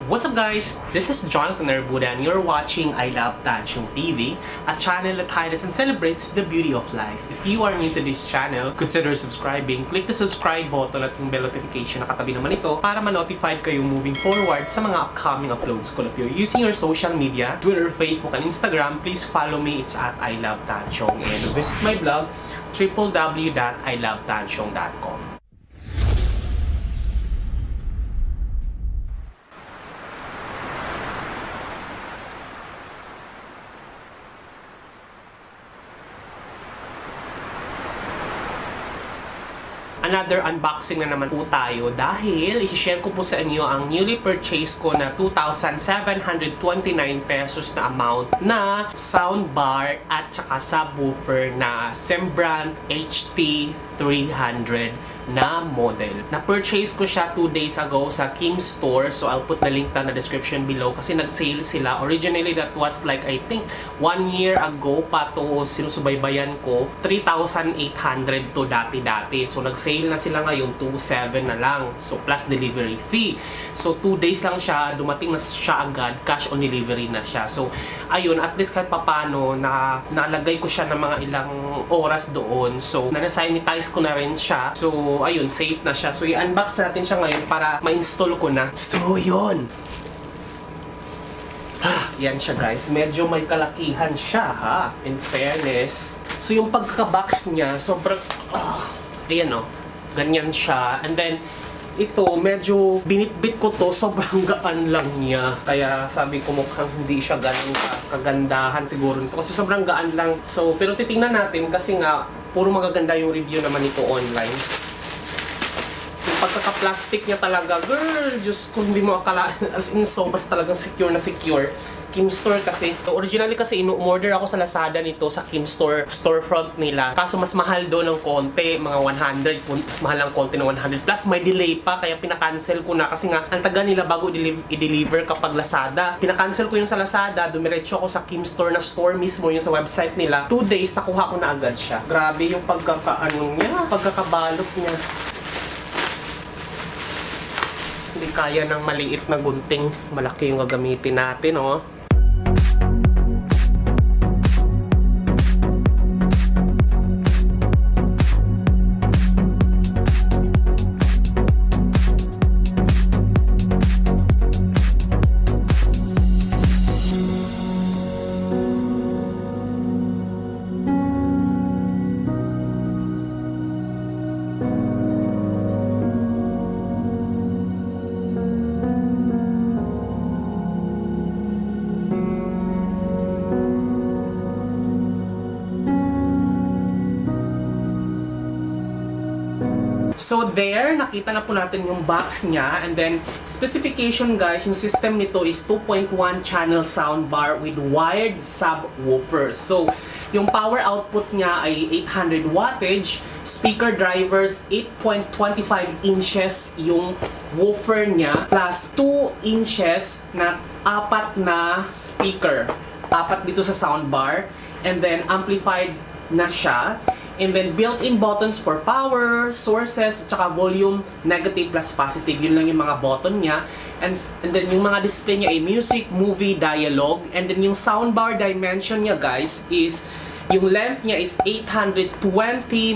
What's up guys? This is Jonathan Arbuda and you're watching I Love Tanchong TV, a channel that highlights and celebrates the beauty of life. If you are new to this channel, consider subscribing. Click the subscribe button at yung bell notification na katabi naman ito para ma-notified kayo moving forward sa mga upcoming uploads ko. If you're using your social media, Twitter, Facebook, and Instagram, please follow me. It's at I Love Tanchong and visit my blog www.ilovetanchong.com. Another unboxing na naman po tayo dahil i-share ko po sa inyo ang newly purchased ko na 2,729 pesos na amount na soundbar at saka subwoofer na Semblant HT300 na model. Na-purchase ko siya 2 days ago sa Kim Store. So, I'll put the link down na description below kasi nag-sale sila. Originally, that was like, I think, 1 year ago pa to sinusubaybayan ko. 3,800 to dati-dati. So, nag-sale na sila ngayon, 2,700 na lang. So, plus delivery fee. So, 2 days lang siya. Dumating na siya agad. Cash on delivery na siya. So, ayun, at least kahit papano, nalagay ko siya ng mga ilang oras doon. So, na-sanitize ko na rin siya. So, ayun, safe na siya. So, i-unbox natin siya ngayon para ma-install ko na. So, yun. Yan siya, guys. Medyo may kalakihan siya, ha? In fairness. So, yung pagka-box niya, sobrang, ayan, ganyan siya. And then, ito, medyo binitbit ko to, sobrang gaan lang niya. Kaya sabi ko mukhang hindi siya ganun kagandahan siguro nito. Kasi sobrang gaan lang. So, pero titingnan natin kasi nga, puro magaganda yung review naman nito online. Yung pagkaka-plastic niya talaga, girl, Diyos ko, hindi mo akala, as in, sobrang talagang secure na secure. Kim Store kasi. Originally kasi ino-order ako sa Lazada nito sa Kim Store storefront nila. Kaso mas mahal doon ng konti, mga 100, mas mahal ng konti ng 100 plus may delay pa kaya pinakancel ko na kasi nga ang taga nila bago i-deliver kapag Lazada. Pinakancel ko yung sa Lazada, dumiretso ako sa Kim Store na store mismo yung sa website nila. 2 days nakuha ko na agad siya. Grabe yung pagkakabalot niya. Hindi kaya ng maliit na gunting. Malaki yung gagamitin natin, oh. So there, nakita na po natin yung box niya. And then, specification guys, yung system nito is 2.1 channel soundbar with wired subwoofer. So, yung power output niya ay 800 wattage. Speaker drivers, 8.25 inches yung woofer niya. Plus 2 inches na 4 na speaker. 4 dito sa soundbar. And then, amplified na siya. And then, built-in buttons for power, sources, tsaka volume, negative plus positive. Yun lang yung mga button niya. And then, yung mga display niya ay music, movie, dialogue. And then, yung soundbar dimension niya, guys, is yung length niya is 820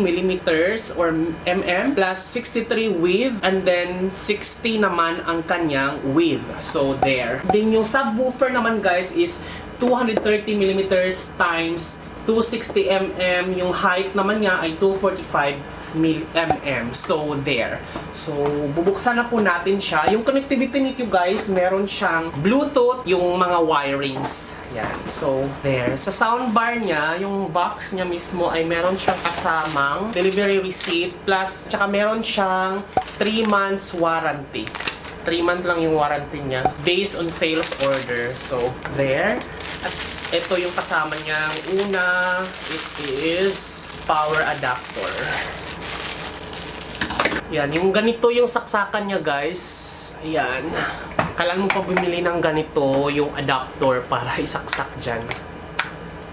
millimeters or mm plus 63 width. And then, 60 naman ang kanyang width. So, there. Then, yung subwoofer naman, guys, is 230 millimeters times 260 mm, yung height naman niya ay 245 mm. So, there. So, bubuksan na po natin siya. Yung connectivity nito guys, meron siyang Bluetooth, yung mga wirings. Yan. So, there. Sa soundbar niya, yung box niya mismo ay meron siyang kasamang delivery receipt plus, tsaka meron siyang 3 months warranty. 3 months lang yung warranty niya based on sales order. So, there. At ito yung kasama niya. Una, it is power adapter. Yan, yung ganito yung saksakan niya guys. Ayan. Kailangan mo pa bumili ng ganito, yung adapter para isaksak dyan.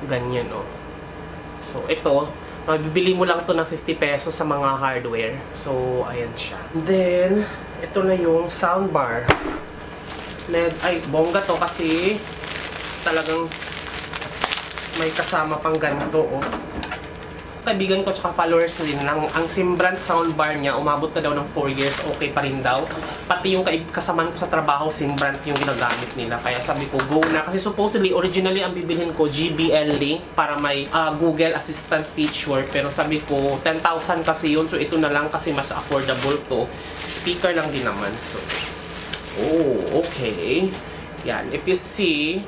Ganyan, oh. So, ito, mabibili mo lang to ng 50 pesos sa mga hardware. So, ayan siya. Then, ito na yung soundbar. Ay, bongga to kasi talagang may kasama pang ganito, oh. Kaibigan ko tsaka followers din ang Simbrand soundbar niya, umabot na daw ng 4 years, okay pa rin daw. Pati yung kasamaan ko sa trabaho, Simbrand yung ginagamit nila. Kaya sabi ko, go na. Kasi supposedly, originally ang bibilhin ko, JBL Link para may Google Assistant feature. Pero sabi ko, 10,000 kasi yun. So ito na lang kasi mas affordable to. Speaker lang din naman. So, oh, okay. Yan. If you see,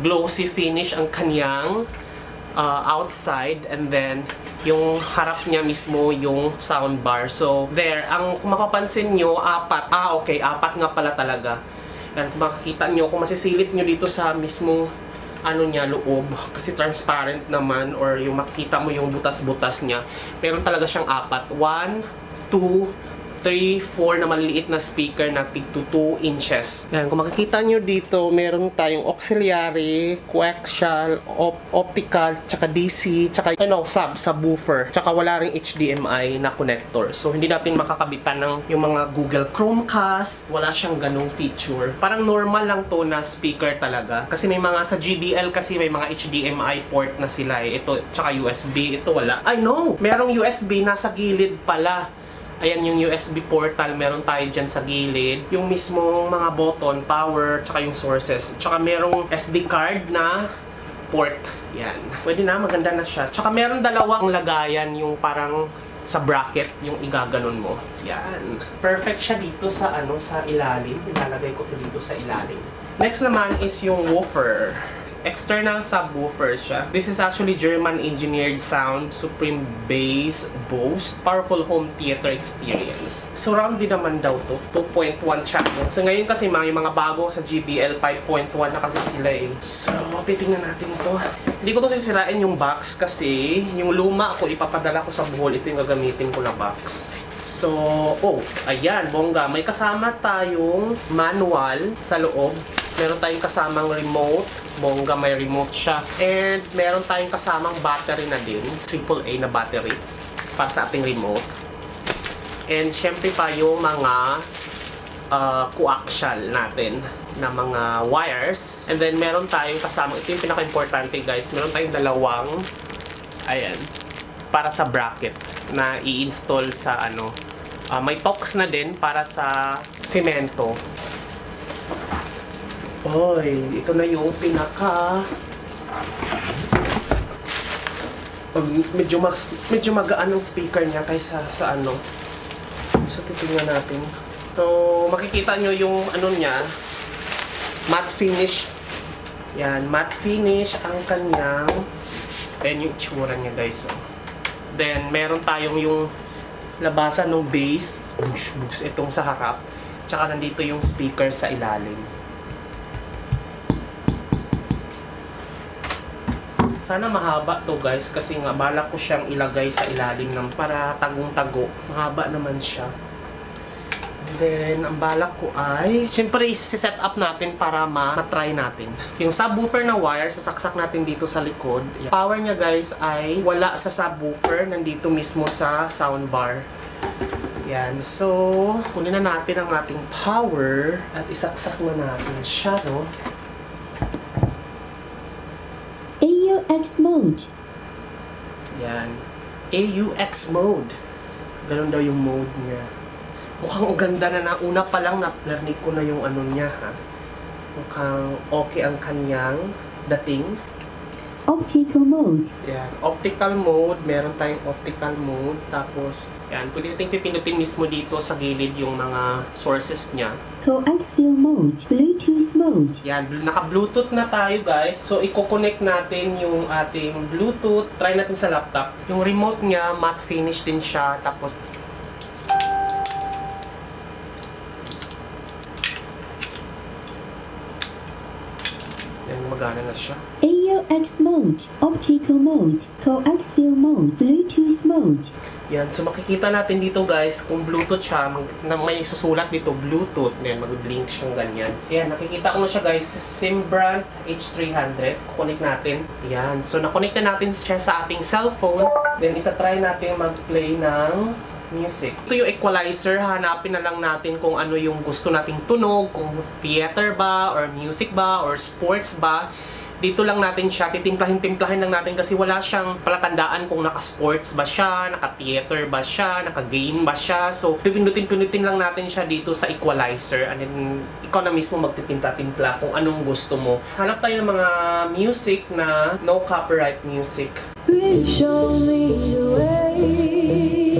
glossy finish ang kanyang outside, and then yung harap niya mismo yung soundbar. So, there. Kung mapapansin nyo, okay, apat nga pala talaga. Yan, kung makikita nyo, kung masisilip nyo dito sa mismong loob, kasi transparent naman, or yung makikita mo yung butas-butas niya. Meron talaga siyang apat. 1, 2, 3, 4 na maliliit na speaker na tig to 2 inches. Yan, kung makikita nyo dito, meron tayong auxiliary, coaxial, optical, tsaka DC, tsaka subwoofer, tsaka wala ring HDMI na connector. So, hindi natin makakabitan ng yung mga Google Chromecast, wala siyang ganong feature. Parang normal lang to na speaker talaga. Kasi may mga sa JBL kasi may mga HDMI port na sila eh. Ito, tsaka USB, ito wala. I know! Merong USB nasa gilid pala. Ayan yung USB portal, meron tayo dyan sa gilid. Yung mismong mga button, power, tsaka yung sources. Tsaka merong SD card na port. Yan. Pwede na, maganda na siya. Tsaka meron dalawang lagayan, yung parang sa bracket, yung igaganon mo. Yan. Perfect siya dito sa sa ilalim. Ilalagay ko to dito sa ilalim. Next naman is yung woofer. External subwoofer siya. This is actually German engineered sound, Supreme Bass Boost, Powerful Home Theater Experience. Surround din naman daw to, 2.1 channel. So ngayon kasi mga bago sa JBL 5.1 na kasi sila eh. So titingnan natin to. Hindi ko to sisirain yung box kasi yung luma ko ipapadala ko sa Bohol. Ito yung gagamitin ko na box. So, ayan, bongga. May kasama tayong manual sa loob. Meron tayong kasamang remote. Bongga, may remote siya. And meron tayong kasamang battery na din. AAA na battery para sa ating remote. And syempre pa yung mga coaxial natin na mga wires. And then meron tayong kasamang, ito yung pinaka-importante guys, meron tayong dalawang, ayan, para sa bracket na i-install sa may tox na din para sa semento. Oy, ito na yung pinaka medyo magaan ang speaker niya kaysa sa So titingnan natin. So makikita nyo yung niya, matte finish. Yan, matte finish ang kanyang. Ayan yung itsura niya guys. Then meron tayong yung labasan ng bass, bugs itong sa harap. Tsaka nandito yung speaker sa ilalim. Sana mahaba to guys kasi nga balak ko siyang ilagay sa ilalim ng para tagong-tago. Mahaba naman siya. Then, ang balak ko ay syempre isi-set up natin para ma-try natin. Yung subwoofer na wire, sasaksak natin dito sa likod. Power niya guys ay wala sa subwoofer, nandito mismo sa soundbar. Yan. So, kunin na natin ang ating power at isaksak na natin siya, no? AUX mode. Yan. AUX mode. Ganun daw yung mode niya. Mukhang ganda na una pa lang narinig ko na yung niya, ha. Mukhang okay ang kanyang dating. Optical mode. Yan. Optical mode. Meron tayong optical mode. Tapos, yan. Pwede natin pipinutin mismo dito sa gilid yung mga sources niya. Coaxial mode. Bluetooth mode. Yan. Naka-Bluetooth na tayo, guys. So, i-connect natin yung ating Bluetooth. Try natin sa laptop. Yung remote niya, matte finish din siya. Tapos, yan, magana na siya. AUX mode. Optical mode. Coaxial mode. Bluetooth mode. Yan, so makikita natin dito guys, kung Bluetooth siya, may susulat dito, Bluetooth. Yan, mag-blink siyang ganyan. Yan, nakikita ko na siya guys, Simbrand H300. Kukonek natin. Yan, so nakonect na natin siya sa ating cellphone. Then, itatry natin mag-play ng music. Ito yung equalizer, hanapin na lang natin kung ano yung gusto nating tunog, kung theater ba, or music ba, or sports ba. Dito lang natin siya, titimplahin lang natin kasi wala siyang palatandaan kung naka-sports ba siya, naka-theater ba siya, naka-game ba siya. So, pipindutin lang natin siya dito sa equalizer and then ikaw na mismo magtitimpla-timpla kung anong gusto mo. Hanap tayo ng mga music na no copyright music. Please show me the way,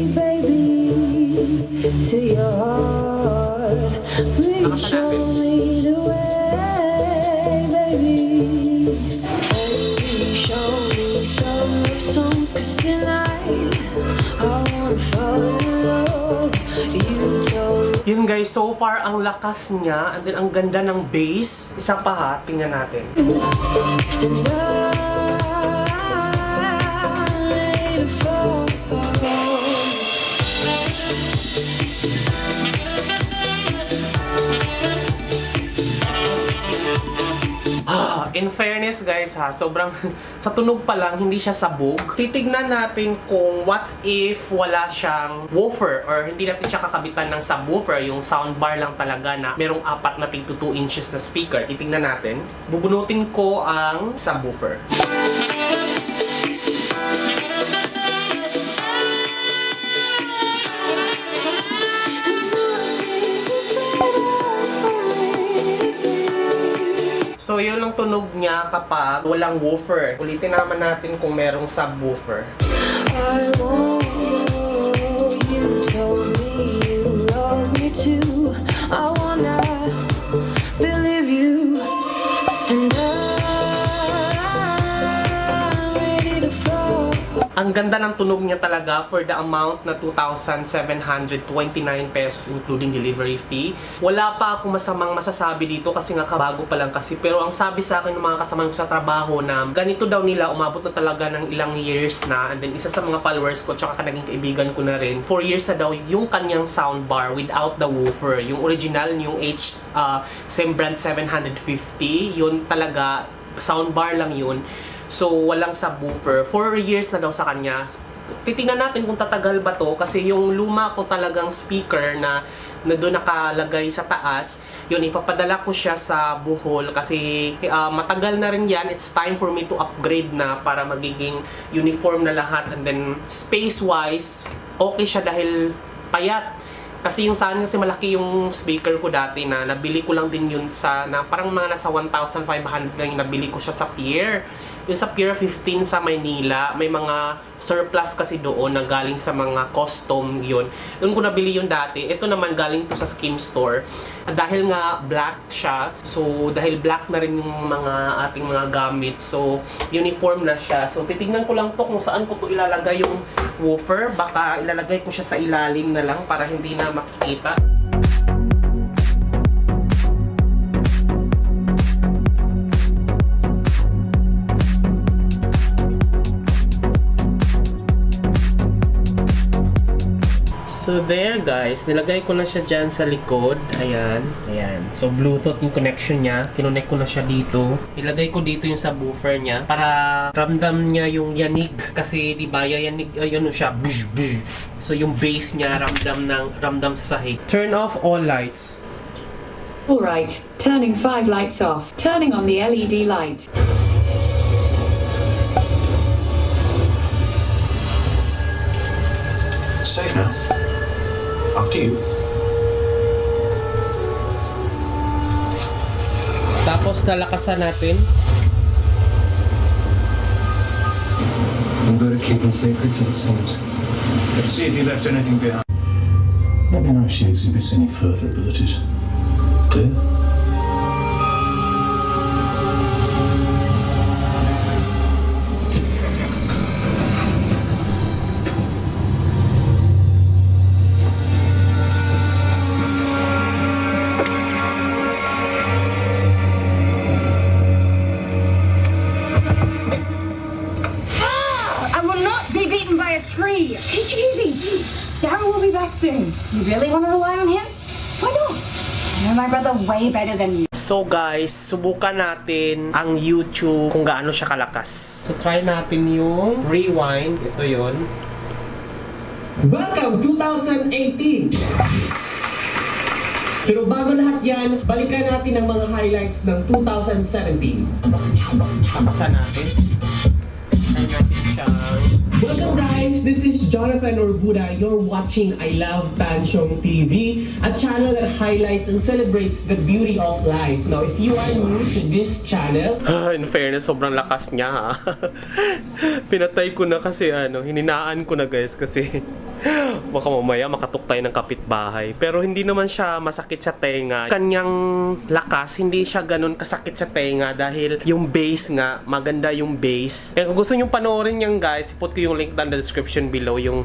baby, to your heart. Please show me the way, baby. Please show me some love songs, 'cause tonight I wanna fall in love. You told Yun guys, so far ang lakas niya and then ang ganda ng bass. Isa pa ha, tingnan natin. and I'm ready to fall. In fairness guys ha, sobrang sa tunog pa lang hindi siya sabog. Titignan natin kung what if wala siyang woofer or hindi natin siya kakabitan ng subwoofer, yung soundbar lang talaga na merong 4 na tig 2 inches na speaker. Titignan natin. Bubunutin ko ang subwoofer. So, yun ang tunog niya kapag walang woofer. Ulitin naman natin kung merong subwoofer. I want you told me you love me too. I wanna believe you, and I'm ready to fall. Ang ganda ng tunog niya talaga for the amount na 2,729 pesos including delivery fee. Wala pa ako masamang masasabi dito kasi nga kabago pa lang kasi. Pero ang sabi sa akin ng mga kasama ko sa trabaho na ganito daw nila, umabot na talaga ng ilang years na. And then isa sa mga followers ko, tsaka naging kaibigan ko na rin, 4 years na daw yung kanyang soundbar without the woofer. Yung original, yung Semblant 750, yun talaga, soundbar lang yun. So, walang subwoofer. 4 years na daw sa kanya. Titingnan natin kung tatagal ba to kasi yung luma ko talagang speaker na doon nakalagay sa taas, yun, ipapadala ko siya sa Bohol kasi matagal na rin yan. It's time for me to upgrade na para magiging uniform na lahat. And then, space-wise, okay siya dahil payat. Kasi yung saan kasi malaki yung speaker ko dati na nabili ko lang din yun sa na parang mga nasa 1,500 lang yung nabili ko siya sa Pier. Yung sa Pier 15 sa Maynila, may mga surplus kasi doon na galing sa mga custom yun. Doon ko nabili yun dati. Ito naman galing to sa Skim Store. Dahil nga black siya, so dahil black na rin yung mga ating mga gamit, so uniform na siya. So titignan ko lang to kung saan ko to ilalagay yung woofer. Baka ilalagay ko siya sa ilalim na lang para hindi na makikita. So there guys, nilagay ko na siya dyan sa likod. Ayan, ayan. So Bluetooth yung connection niya. Kinonect ko na siya dito. Ilagay ko dito yung subwoofer niya para ramdam niya yung yanig. Kasi di ba yanig, ayun siya. Bush, bush. So yung bass niya ramdam sa sahig. Turn off all lights. All right, turning 5 lights off. Turning on the LED light. Safe now. After you. Tapos lalakasan natin. I'm good at keeping secrets, as it seems. Let's see if you left anything behind. Let me know if she exhibits any further abilities. Clear? I will not be beaten by a tree. Take it easy. Darren will be back soon. You really want to rely on him? Why not? I know my brother way better than you. So guys, subukan natin ang YouTube kung gaano siya kalakas. So try natin yung rewind. Ito yon. Welcome 2018! Pero bago lahat yan, balikan natin ang mga highlights ng 2017. Pakasa natin. Try natin siyang... Welcome guys! This is Jonathan Orbuda. You're watching I Love Tansyong TV, a channel that highlights and celebrates the beauty of life. Now, if you are new to this channel... In fairness, sobrang lakas niya ha. Pinatay ko na kasi hininaan ko na guys kasi baka mamaya makatok tayo ng kapitbahay. Pero hindi naman siya masakit sa tenga. Kanyang lakas, hindi siya ganun kasakit sa tenga dahil yung base nga, maganda yung base. Kaya kung gusto nyo panoorin yan guys, iput ko yung link down the description below, yung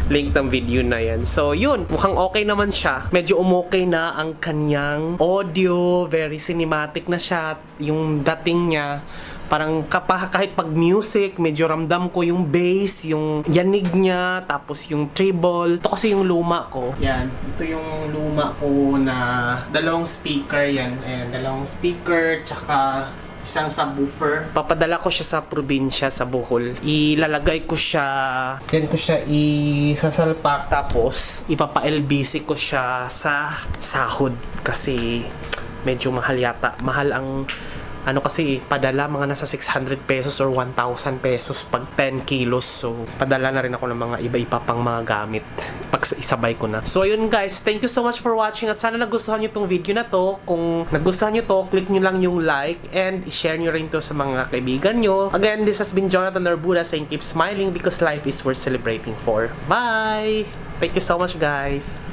link ng video na yan. So yun, mukhang okay naman siya. Medyo umokay na ang kanyang audio, very cinematic na siya. Yung dating niya, parang kahit pag music, medyo ramdam ko yung bass, yung yanig niya, tapos yung treble. Ito kasi yung luma ko. Yan, ito yung luma ko na dalawang speaker yan. Ayan, dalawang speaker, tsaka isang subwoofer. Papadala ko siya sa probinsya, sa Bohol. Ilalagay ko siya, diyan ko siya isasalpak, tapos ipapa-LBC ko siya sa sahod. Kasi medyo mahal yata. Mahal ang kasi padala mga nasa 600 pesos or 1,000 pesos pag 10 kilos. So, padala na rin ako ng mga iba-iba pang mga gamit pag isabay ko na. So, ayun guys. Thank you so much for watching at sana nagustuhan nyo itong video na to. Kung nagustuhan nyo to, click nyo lang yung like and share nyo rin to sa mga kaibigan nyo. Again, this has been Jonathan Orbuda saying keep smiling because life is worth celebrating for. Bye! Thank you so much guys!